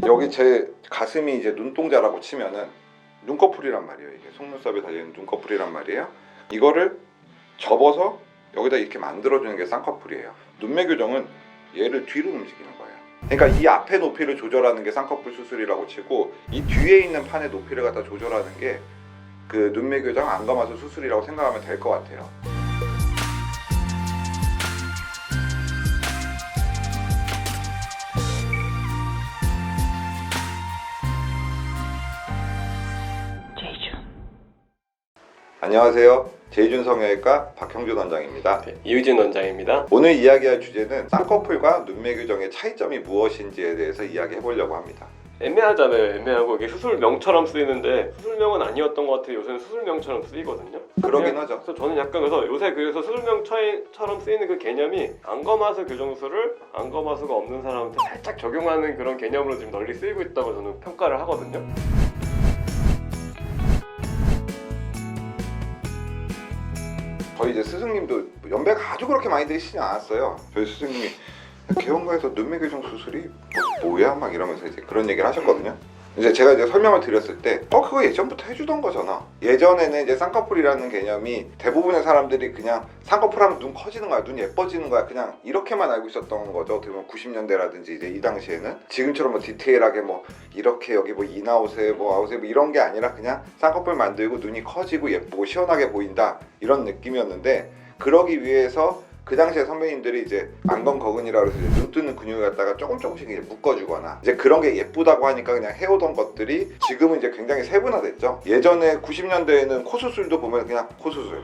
여기 제 가슴이 이제 눈동자라고 치면은 눈꺼풀이란 말이에요. 이게 속눈썹에 달려있는 눈꺼풀이란 말이에요. 이거를 접어서 여기다 이렇게 만들어주는 게 쌍꺼풀이에요. 눈매 교정은 얘를 뒤로 움직이는 거예요. 그러니까 이 앞에 높이를 조절하는 게 쌍꺼풀 수술이라고 치고, 이 뒤에 있는 판의 높이를 갖다 조절하는 게 그 눈매 교정 안검하수 수술이라고 생각하면 될 것 같아요. 안녕하세요. 제이준 성형외과 박형준 원장입니다. 네, 이유진 원장입니다. 오늘 이야기할 주제는 쌍꺼풀과 눈매 교정의 차이점이 무엇인지에 대해서 이야기해 보려고 합니다. 애매하잖아요. 애매하고 이게 수술명처럼 쓰이는데 수술명은 아니었던 것 같아요. 요새는 수술명처럼 쓰이거든요. 그러긴 하죠. 그래서 저는 약간 그래서 수술명처럼 쓰이는 그 개념이 안검하수 교정술을 안검하수가 없는 사람한테 살짝 적용하는 그런 개념으로 지금 널리 쓰이고 있다고 저는 평가를 하거든요. 저희 이제 스승님도 연배가 아주 그렇게 많이 되시진 않았어요. 저희 스승님이 개원가에서 눈매 교정 수술이 뭐야? 막 이러면서 이제 그런 얘기를 하셨거든요. 이제 제가 이제 설명을 드렸을 때 그거 예전부터 해주던 거잖아. 예전에는 이제 쌍꺼풀이라는 개념이 대부분의 사람들이 그냥 쌍꺼풀 하면 눈 커지는 거야, 눈 예뻐지는 거야, 그냥 이렇게만 알고 있었던 거죠. 어떻게 보면 90년대라든지 이제 이 당시에는 지금처럼 뭐 디테일하게 뭐 이렇게 여기 뭐 인아웃에 뭐 아웃에 뭐 이런 게 아니라 그냥 쌍꺼풀 만들고 눈이 커지고 예쁘고 시원하게 보인다 이런 느낌이었는데, 그러기 위해서 그 당시에 선배님들이 이제 안검거근이라고 해서 이제 눈 뜨는 근육을 갖다가 조금씩 이제 묶어주거나 이제 그런 게 예쁘다고 하니까 그냥 해오던 것들이 지금은 이제 굉장히 세분화됐죠. 예전에 90년대에는 코 수술도 보면 그냥 코 수술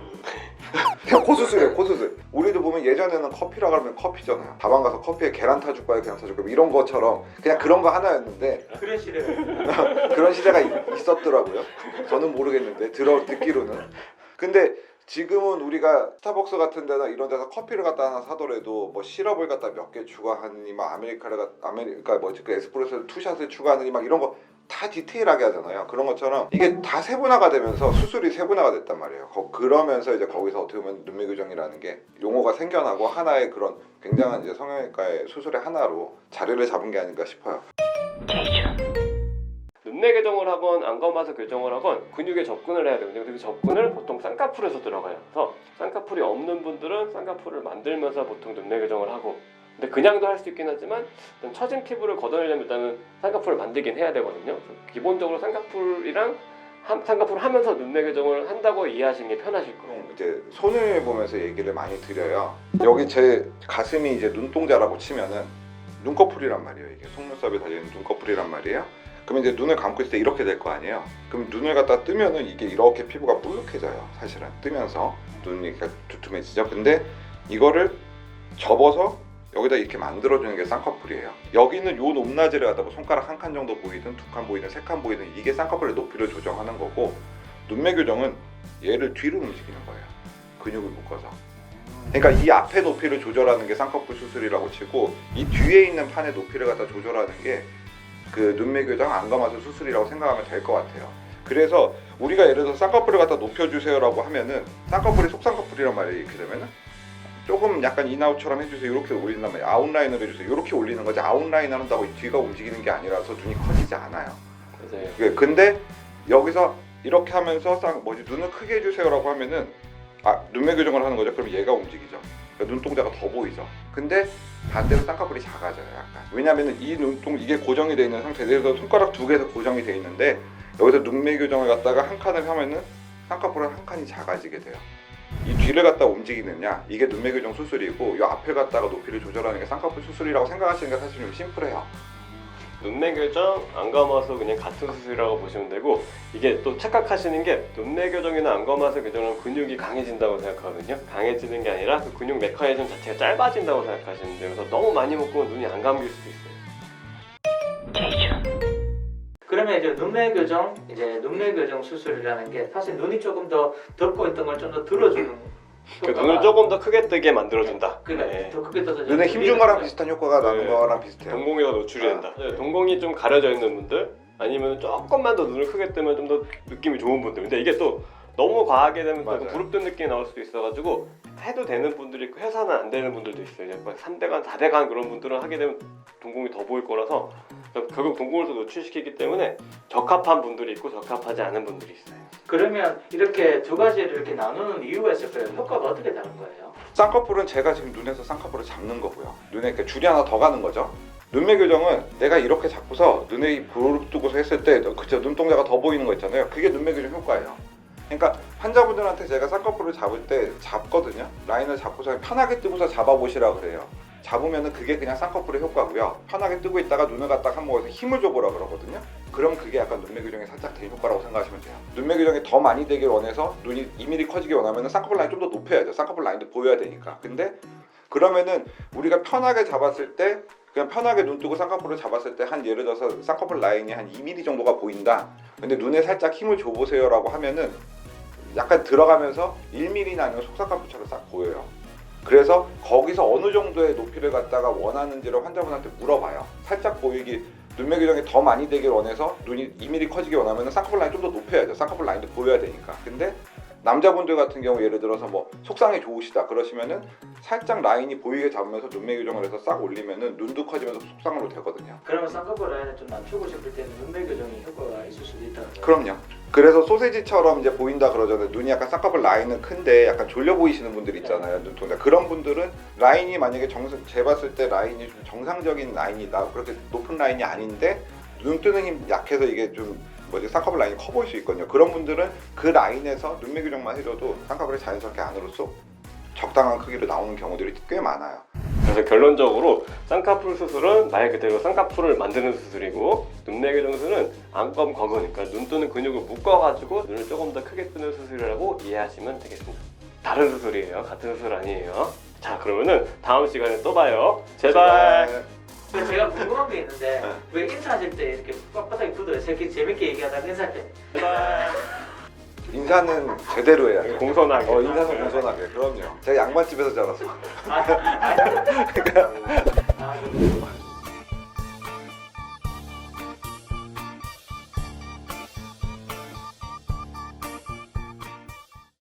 그냥 코 수술이에요. 코 수술. 우리도 보면 예전에는 커피라 그러면 커피잖아요. 다방 가서 커피에 계란 타줄 거야, 계란 타줄 거야 이런 것처럼 그냥 그런 거 하나였는데 그런 시대가 그런 시대가 있었더라고요. 저는 모르겠는데 듣기로는. 근데 지금은 우리가 스타벅스 같은 데나 이런 데서 커피를 갖다 하나 사더라도 뭐 시럽을 갖다 몇 개 추가하느니 막 아메리카 뭐지 그 에스프레소 투샷을 추가하느니 막 이런 거 다 디테일하게 하잖아요. 그런 것처럼 이게 다 세분화가 되면서 수술이 세분화가 됐단 말이에요. 그러면서 이제 거기서 어떻게 보면 눈매 교정이라는 게 용어가 생겨나고 하나의 그런 굉장한 이제 성형외과의 수술의 하나로 자리를 잡은 게 아닌가 싶어요. 눈매 교정을 하건 안검하수 교정을 하건 근육에 접근을 해야 되거든요. 그 접근을 보통 쌍꺼풀에서 들어가요. 그래서 쌍꺼풀이 없는 분들은 쌍꺼풀을 만들면서 보통 눈매 교정을 하고, 근데 그냥도 할 수 있긴 하지만 일단 처진 피부를 걷어내려면 일단은 쌍꺼풀을 만들긴 해야 되거든요. 그래서 기본적으로 쌍꺼풀을 하면서 눈매 교정을 한다고 이해하시는 게 편하실 거예요. 이제 손을 보면서 얘기를 많이 드려요. 여기 제 가슴이 이제 눈동자라고 치면은 눈꺼풀이란 말이에요. 이게 속눈썹에 달려있는 눈꺼풀이란 말이에요. 그럼 이제 눈을 감고 있을 때 이렇게 될 거 아니에요. 그럼 눈을 갖다 뜨면은 이게 이렇게 피부가 볼록해져요. 사실은 뜨면서 눈이 이렇게 두툼해지죠. 근데 이거를 접어서 여기다 이렇게 만들어주는 게 쌍꺼풀이에요. 여기는 요 높낮이를 갖다 뭐 손가락 한 칸 정도 보이든 두 칸 보이든 세 칸 보이든 이게 쌍꺼풀의 높이를 조정하는 거고, 눈매 교정은 얘를 뒤로 움직이는 거예요. 근육을 묶어서. 그러니까 이 앞에 높이를 조절하는 게 쌍꺼풀 수술이라고 치고, 이 뒤에 있는 판의 높이를 갖다 조절하는 게 그 눈매 교정 안검하수 수술이라고 생각하면 될 것 같아요. 그래서 우리가 예를 들어서 쌍꺼풀을 갖다 높여주세요라고 하면은 쌍꺼풀이 속쌍꺼풀이란 말이에요. 이렇게 되면은 조금 약간 인아웃처럼 해주세요. 이렇게 올린단 말이에요. 아웃라인을 해주세요. 이렇게 올리는 거지, 아웃라인을 한다고 이 뒤가 움직이는 게 아니라서 눈이 커지지 않아요. 맞아요. 근데 여기서 이렇게 하면서 눈을 크게 해주세요라고 하면은 눈매 교정을 하는 거죠. 그럼 얘가 움직이죠. 그러니까 눈동자가 더 보이죠. 근데 반대로 쌍꺼풀이 작아져요. 약간. 왜냐면은 이게 고정이 되어 있는 상태에서 손가락 두 개에서 고정이 되어 있는데, 여기서 눈매 교정을 갖다가 한 칸을 하면은 쌍꺼풀은 한 칸이 작아지게 돼요. 이 뒤를 갖다 움직이느냐, 이게 눈매 교정 수술이고, 이 앞을 갖다가 높이를 조절하는 게 쌍꺼풀 수술이라고 생각하시는 게 사실 좀 심플해요. 눈매 교정, 안검하수 그냥 같은 수술이라고 보시면 되고, 이게 또 착각하시는 게 눈매 교정이나 안검하수 교정은 근육이 강해진다고 생각하거든요. 강해지는 게 아니라 그 근육 메커니즘 자체가 짧아진다고 생각하시는데, 그래서 너무 많이 묶으면 눈이 안 감길 수도 있어요. 그러면 이제 눈매 교정 수술이라는 게 사실 눈이 조금 더 덮고 있던 걸 좀 더 들어주는 그 눈을 조금 더 크게 뜨게 만들어준다. 그러니까 네. 더 크게 떠서 눈에 힘준 거랑 비슷한 효과가 나는 네. 거랑 비슷해요. 동공이 더 노출이 된다. 네, 동공이 좀 가려져 있는 분들, 아니면 조금만 더 눈을 크게 뜨면 좀 더 느낌이 좋은 분들. 근데 이게 또 너무 과하게 되면 또 부릅뜬 느낌이 나올 수도 있어가지고 해도 되는 분들이 있고 해서는 안 되는 분들도 있어요. 막 3대간, 4대간 그런 분들은 하게 되면 동공이 더 보일 거라서 결국 동공을도 노출시키기 때문에 적합한 분들이 있고 적합하지 않은 분들이 있어요. 그러면 이렇게 두 가지를 이렇게 나누는 이유가 있을 거예요. 효과가 어떻게 다른 거예요? 쌍꺼풀은 제가 지금 눈에서 쌍꺼풀을 잡는 거고요. 눈에 이렇게 줄이 하나 더 가는 거죠. 눈매 교정은 내가 이렇게 잡고서 눈에 볼을 두고서 했을 때 그쵸, 눈동자가 더 보이는 거 있잖아요. 그게 눈매 교정 효과예요. 그러니까 환자분들한테 제가 쌍꺼풀을 잡을 때 잡거든요. 라인을 잡고서 편하게 뜨고서 잡아보시라 그래요. 잡으면은 그게 그냥 쌍꺼풀의 효과고요. 편하게 뜨고 있다가 눈을 갖다 한 모에서 힘을 줘보라 그러거든요. 그럼 그게 약간 눈매 교정에 살짝 된 효과라고 생각하시면 돼요. 눈매 교정이 더 많이 되길 원해서 눈이 2mm 커지길 원하면 쌍꺼풀 라인 좀 더 높여야죠. 쌍꺼풀 라인도 보여야 되니까. 근데 그러면은 우리가 편하게 잡았을 때 그냥 편하게 눈 뜨고 쌍꺼풀을 잡았을 때 한 예를 들어서 쌍꺼풀 라인이 한 2mm 정도가 보인다. 근데 눈에 살짝 힘을 줘보세요라고 하면은 약간 들어가면서 1mm나 아니면 속쌍꺼풀처럼 싹 보여요. 그래서 거기서 어느 정도의 높이를 갖다가 원하는지를 환자분한테 물어봐요. 살짝 보이기, 눈매 교정이 더 많이 되길 원해서 눈이 2mm 커지길 원하면 쌍꺼풀 라인 좀 더 높여야죠. 쌍꺼풀 라인도 보여야 되니까. 근데 남자분들 같은 경우 예를 들어서 뭐 속상이 좋으시다 그러시면은 살짝 라인이 보이게 잡으면서 눈매 교정을 해서 싹 올리면은 눈도 커지면서 속상으로 되거든요. 그러면 쌍꺼풀 라인을 좀 낮추고 싶을 때는 눈매 교정이 효과가 있을 수도 있다는 거예요. 그럼요. 그래서 소세지처럼 이제 보인다 그러잖아요. 눈이 약간 쌍꺼풀 라인은 큰데 약간 졸려 보이시는 분들 있잖아요. 눈동자. 그런 분들은 라인이 만약에 재봤을 때 라인이 좀 정상적인 라인이다. 그렇게 높은 라인이 아닌데 눈 뜨는 힘 약해서 이게 좀 쌍꺼풀 라인이 커 보일 수 있거든요. 그런 분들은 그 라인에서 눈매 교정만 해줘도 쌍꺼풀이 자연스럽게 안으로 쏙 적당한 크기로 나오는 경우들이 꽤 많아요. 그래서 결론적으로 쌍꺼풀 수술은 말 그대로 쌍꺼풀을 만드는 수술이고 눈매 교정 수술은 안검 거근, 그러니까 눈 뜨는 근육을 묶어가지고 눈을 조금 더 크게 뜨는 수술이라고 이해하시면 되겠습니다. 다른 수술이에요. 같은 수술 아니에요. 자, 그러면은 다음 시간에 또 봐요. 제발. 근데 제가 궁금한 게 있는데 왜 인사하실 때 이렇게 빳빳하게 굳어요? 이렇게 재밌게 얘기하다가 인사할 때 제발. 인사는 제대로 해야죠. 공손하게. 인사는 공손하게. 그럼요. 제가 양반집에서 자랐어요. 아,